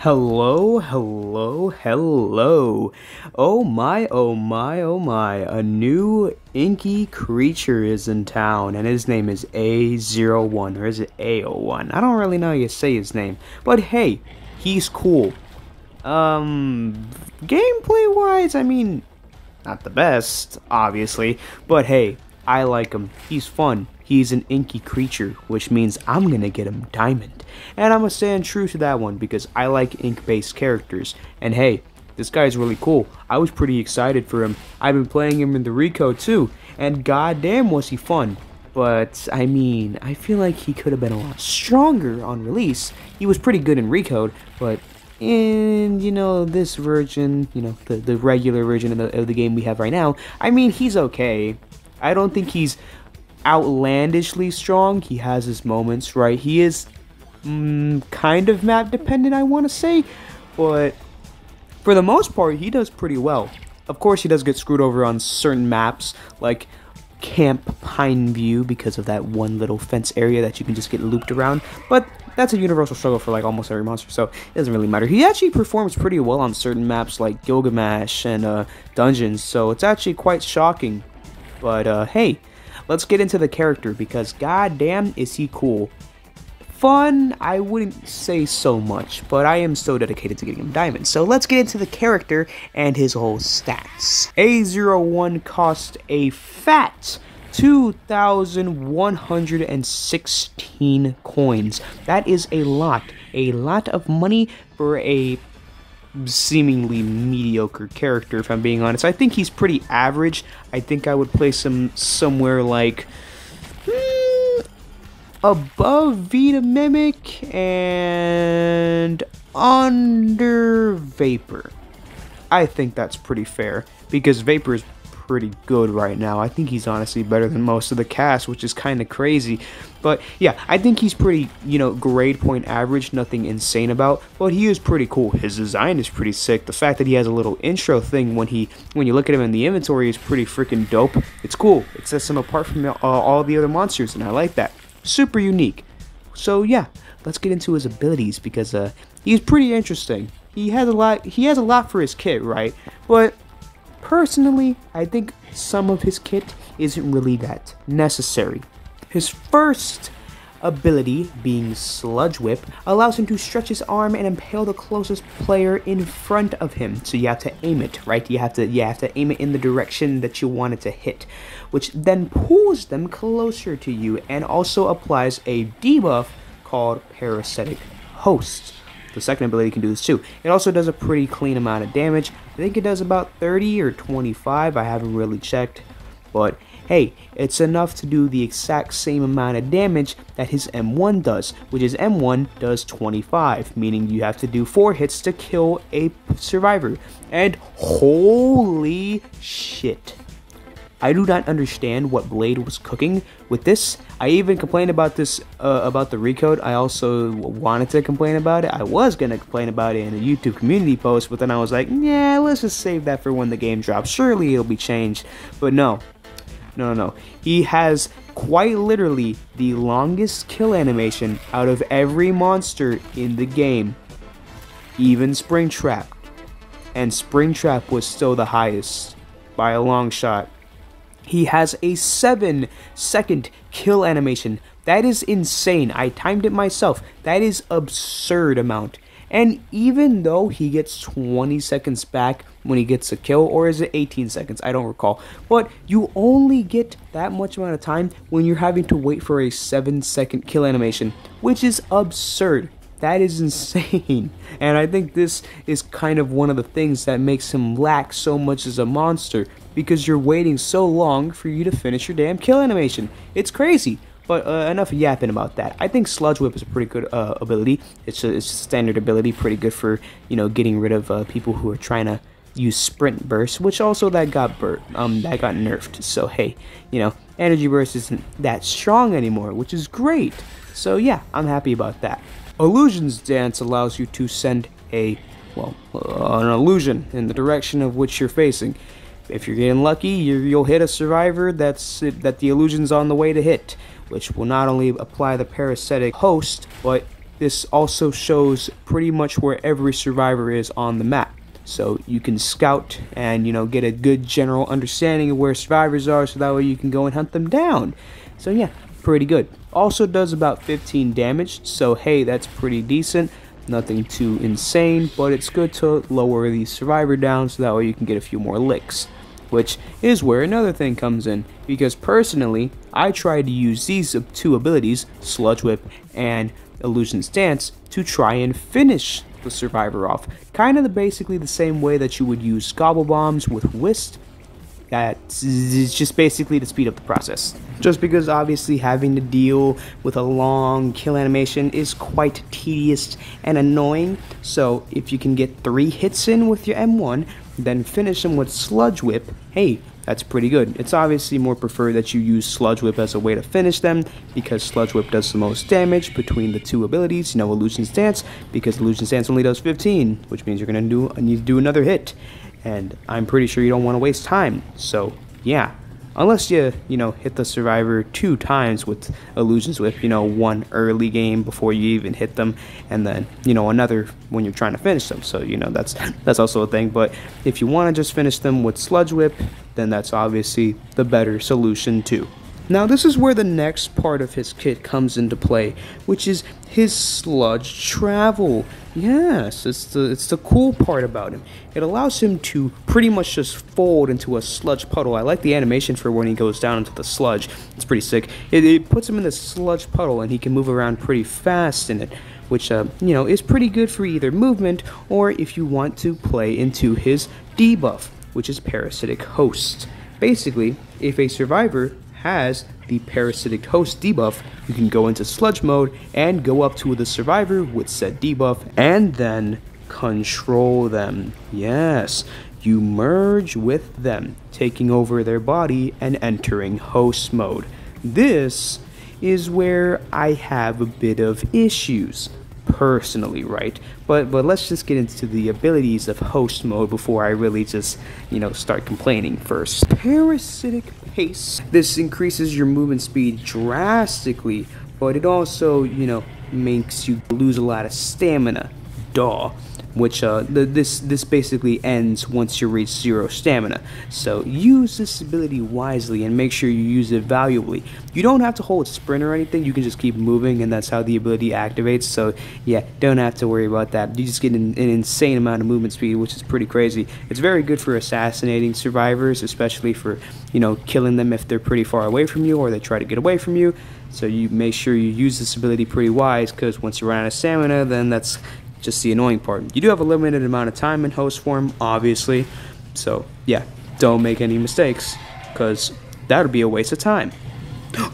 Hello, hello, hello. Oh my, oh my, oh my. A new inky creature is in town, and his name is A01, or is it A01? I don't really know how you say his name, but hey, he's cool. Gameplay-wise, I mean, not the best, obviously, but hey, I like him. He's fun. He's an inky creature, which means I'm gonna get him Diamond. And I'm gonna stand true to that one because I like ink-based characters. And hey, this guy's really cool. I was pretty excited for him. I've been playing him in the Recode too, and goddamn was he fun. But, I mean, I feel like he could have been a lot stronger on release. He was pretty good in Recode, but in, this version, the regular version of the game we have right now, I mean, he's okay. I don't think he's outlandishly strong. He has his moments, right? He is kind of map dependent, I want to say, but for the most part, he does pretty well. Of course, he does get screwed over on certain maps, like Camp Pineview, because of that one little fence area that you can just get looped around, but that's a universal struggle for like almost every monster, so it doesn't really matter. He actually performs pretty well on certain maps like Gilgamesh and Dungeons, so it's actually quite shocking. But hey, let's get into the character because goddamn is he cool. Fun, I wouldn't say so much, but I am so dedicated to getting him Diamond. So let's get into the character and his whole stats. A01 cost a fat 2,116 coins. That is a lot of money for a seemingly mediocre character, if I'm being honest. I think he's pretty average. I think I would place him somewhere like above Vita Mimic and under Vapor. I think that's pretty fair because Vapor is pretty good right now. I think he's honestly better than most of the cast, which is kind of crazy. But yeah, I think he's pretty, grade point average, nothing insane about, but he is pretty cool. His design is pretty sick. The fact that he has a little intro thing when you look at him in the inventory is pretty freaking dope. It's cool. It sets him apart from all the other monsters, and I like that. Super unique. So yeah, let's get into his abilities because he's pretty interesting. He has a lot for his kit, right? But personally, I think some of his kit isn't really that necessary. His first ability, being Sludge Whip, allows him to stretch his arm and impale the closest player in front of him. So you have to aim it, right? You have to aim it in the direction that you want it to hit, which then pulls them closer to you and also applies a debuff called Parasitic Host. The second ability can do this too. It also does a pretty clean amount of damage. I think it does about 30 or 25. I haven't really checked. But hey, it's enough to do the exact same amount of damage that his M1 does, which is M1 does 25, meaning you have to do 4 hits to kill a survivor. And holy shit, I do not understand what Blade was cooking with this. I even complained about this, about the Recode. I also wanted to complain about it. I was going to complain about it in a YouTube community post, but then I was like, yeah, let's just save that for when the game drops. Surely it'll be changed. But no. He has quite literally the longest kill animation out of every monster in the game. Even Springtrap. And Springtrap was still the highest by a long shot. He has a 7-second kill animation. That is insane. I timed it myself. That is absurd amount. And even though he gets 20 seconds back when he gets a kill, or is it 18 seconds? I don't recall. But you only get that much amount of time when you're having to wait for a 7-second kill animation, which is absurd. That is insane. And I think this is kind of one of the things that makes him lack so much as a monster, because you're waiting so long for you to finish your damn kill animation. It's crazy. But enough yapping about that. I think Sludge Whip is a pretty good ability. It's a standard ability, pretty good for, getting rid of people who are trying to use Sprint Burst, which also that got nerfed. So hey, Energy Burst isn't that strong anymore, which is great. So yeah, I'm happy about that. Illusion's Dance allows you to send an illusion in the direction of which you're facing. If you're getting lucky, you'll hit a survivor that the illusion's on the way to hit, which will not only apply the parasitic host, but this also shows pretty much where every survivor is on the map. So you can scout and, you know, get a good general understanding of where survivors are, so that way you can go and hunt them down. So yeah, pretty good. Also does about 15 damage, so hey, that's pretty decent. Nothing too insane, but it's good to lower the survivor down so that way you can get a few more licks. Which is where another thing comes in, because personally, I tried to use these two abilities, Sludge Whip and Illusion's Dance, to try and finish the survivor off. Kind of basically the same way that you would use Gobble Bombs with Whist. That's just basically to speed up the process. Just because obviously having to deal with a long kill animation is quite tedious and annoying. So if you can get 3 hits in with your M1, then finish them with Sludge Whip, hey, that's pretty good. It's obviously more preferred that you use Sludge Whip as a way to finish them, because Sludge Whip does the most damage between the two abilities, you know, Illusion's Dance, because Illusion's Dance only does 15, which means you're going to need to do another hit. And I'm pretty sure you don't want to waste time. So, yeah. Unless you know, hit the survivor 2 times with Illusion's Whip, you know, one early game before you even hit them, and then, you know, another when you're trying to finish them. So, you know, that's also a thing. But if you want to just finish them with Sludge Whip, then that's obviously the better solution too. Now this is where the next part of his kit comes into play, which is his sludge travel. Yes, it's the cool part about him. It allows him to pretty much just fold into a sludge puddle. I like the animation for when he goes down into the sludge. It's pretty sick. It puts him in the sludge puddle, and he can move around pretty fast in it, which you know, is pretty good for either movement or if you want to play into his debuff, which is Parasitic Host. Basically, if a survivor has the Parasitic Host debuff, you can go into sludge mode and go up to the survivor with said debuff and then control them. Yes, you merge with them, taking over their body and entering host mode. This is where I have a bit of issues personally, right? But let's just get into the abilities of host mode before I really just, you know, start complaining first. Parasitic Pace. This increases your movement speed drastically, but it also, you know, makes you lose a lot of stamina. Duh. Which this basically ends once you reach 0 stamina. So use this ability wisely and make sure you use it valuably. You don't have to hold sprint or anything, you can just keep moving, and that's how the ability activates. So yeah, don't have to worry about that. You just get an insane amount of movement speed, which is pretty crazy. It's very good for assassinating survivors, especially for, you know, killing them if they're pretty far away from you or they try to get away from you. So you make sure you use this ability pretty wise, because once you run out of stamina, then that's just the annoying part. You do have a limited amount of time in host form, obviously, so yeah, don't make any mistakes, because that would be a waste of time.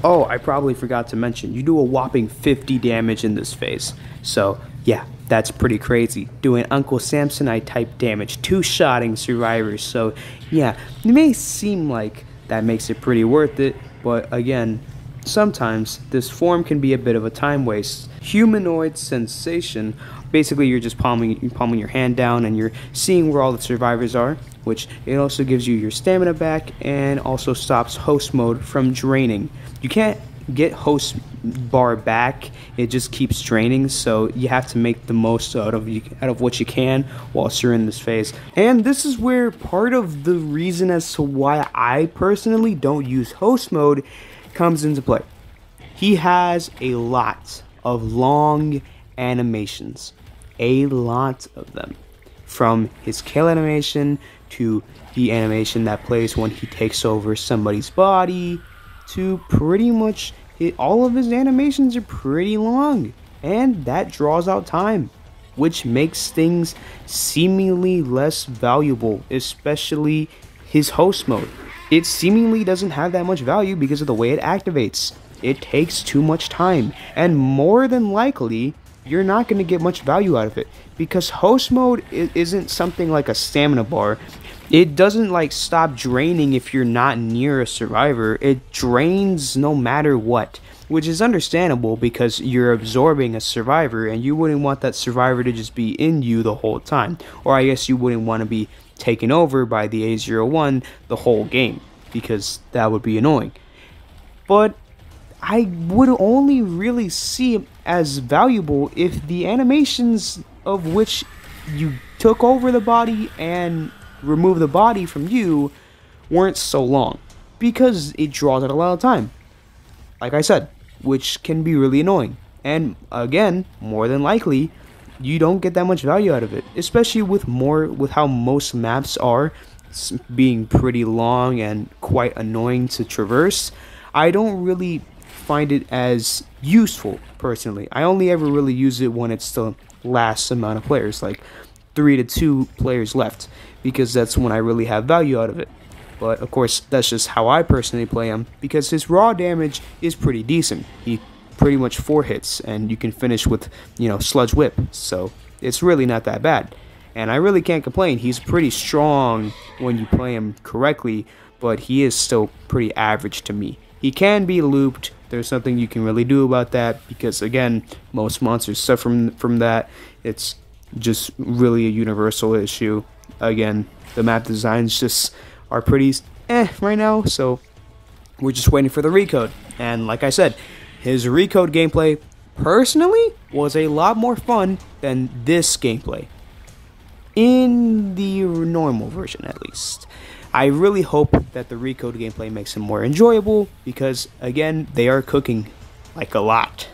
Oh, I probably forgot to mention, you do a whopping 50 damage in this phase, so yeah, that's pretty crazy, doing Uncle Samsonite type damage, 2-shotting survivors. So yeah, it may seem like that makes it pretty worth it, but again, sometimes this form can be a bit of a time waste. Humanoid Sensation. Basically, you're just palming your hand down and you're seeing where all the survivors are, which it also gives you your stamina back and also stops host mode from draining. You can't get host bar back, it just keeps draining, so you have to make the most out of what you can whilst you're in this phase. And this is where part of the reason as to why I personally don't use host mode comes into play. He has a lot of long animations, a lot of them, from his kill animation to the animation that plays when he takes over somebody's body, to pretty much all of his animations are pretty long, and that draws out time, which makes things seemingly less valuable, especially his host mode. It seemingly doesn't have that much value because of the way it activates. It takes too much time, and more than likely, you're not going to get much value out of it, because host mode isn't something like a stamina bar. It doesn't like stop draining if you're not near a survivor. It drains no matter what, which is understandable because you're absorbing a survivor and you wouldn't want that survivor to just be in you the whole time, or I guess you wouldn't want to be taken over by the A01 the whole game, because that would be annoying. But I would only really see it as valuable if the animations of which you took over the body and remove the body from you weren't so long, because it draws out a lot of time, like I said, which can be really annoying. And again, more than likely, you don't get that much value out of it, especially with how most maps are being pretty long and quite annoying to traverse. I don't really find it as useful personally. I only ever really use it when it's the last amount of players, like 3 to 2 players left, because that's when I really have value out of it. But of course, that's just how I personally play him, because his raw damage is pretty decent. He pretty much 4 hits, and you can finish with, Sludge Whip, so it's really not that bad. And I really can't complain. He's pretty strong when you play him correctly, but he is still pretty average to me. He can be looped. There's nothing you can really do about that, because again, most monsters suffer from that. It's just really a universal issue. Again, the map designs just are pretty right now, so we're just waiting for the recode. And like I said, his recode gameplay personally was a lot more fun than this gameplay, in the normal version at least. I really hope that the recode gameplay makes him more enjoyable, because again, they are cooking like a lot.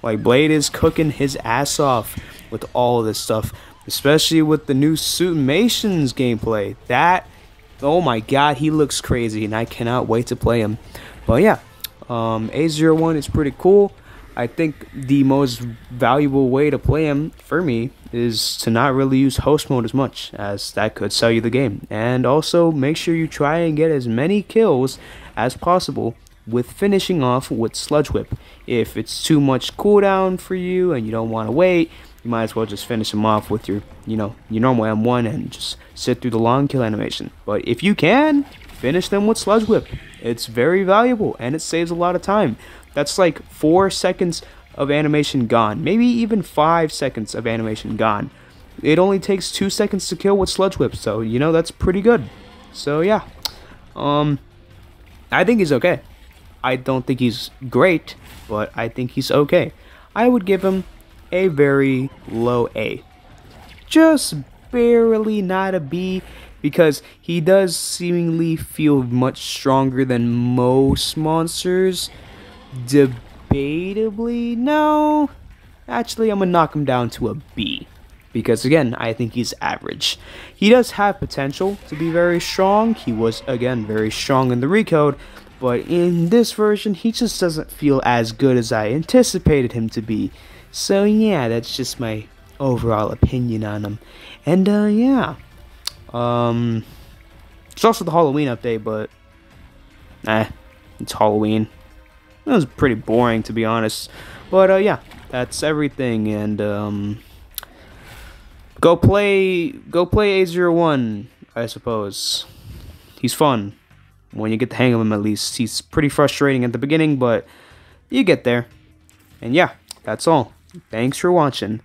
Like, Blade is cooking his ass off with all of this stuff, especially with the new Suitmations gameplay. That, oh my god, he looks crazy, and I cannot wait to play him. But yeah, A01 is pretty cool. I think the most valuable way to play him, for me, is to not really use host mode as much, as that could sell you the game. And also, make sure you try and get as many kills as possible with finishing off with Sludge Whip. If it's too much cooldown for you and you don't want to wait, you might as well just finish him off with your, your normal M1 and just sit through the long kill animation. But if you can, finish them with Sludge Whip. It's very valuable, and it saves a lot of time. That's like 4 seconds of animation gone, maybe even 5 seconds of animation gone. It only takes 2 seconds to kill with Sludge Whip, so that's pretty good. So yeah, I think he's okay. I don't think he's great, but I think he's okay. I would give him a very low A, just barely not a B, because he does seemingly feel much stronger than most monsters. Debatably, no. Actually, I'm gonna knock him down to a B, because again, I think he's average. He does have potential to be very strong. He was, again, very strong in the recode, but in this version, he just doesn't feel as good as I anticipated him to be. So yeah, that's just my overall opinion on him. And yeah, it's also the Halloween update, but it's Halloween. It was pretty boring, to be honest. But yeah, that's everything. And go play A01, I suppose. He's fun when you get the hang of him, at least. He's pretty frustrating at the beginning, but you get there. And yeah, that's all. Thanks for watching.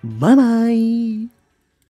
Bye bye.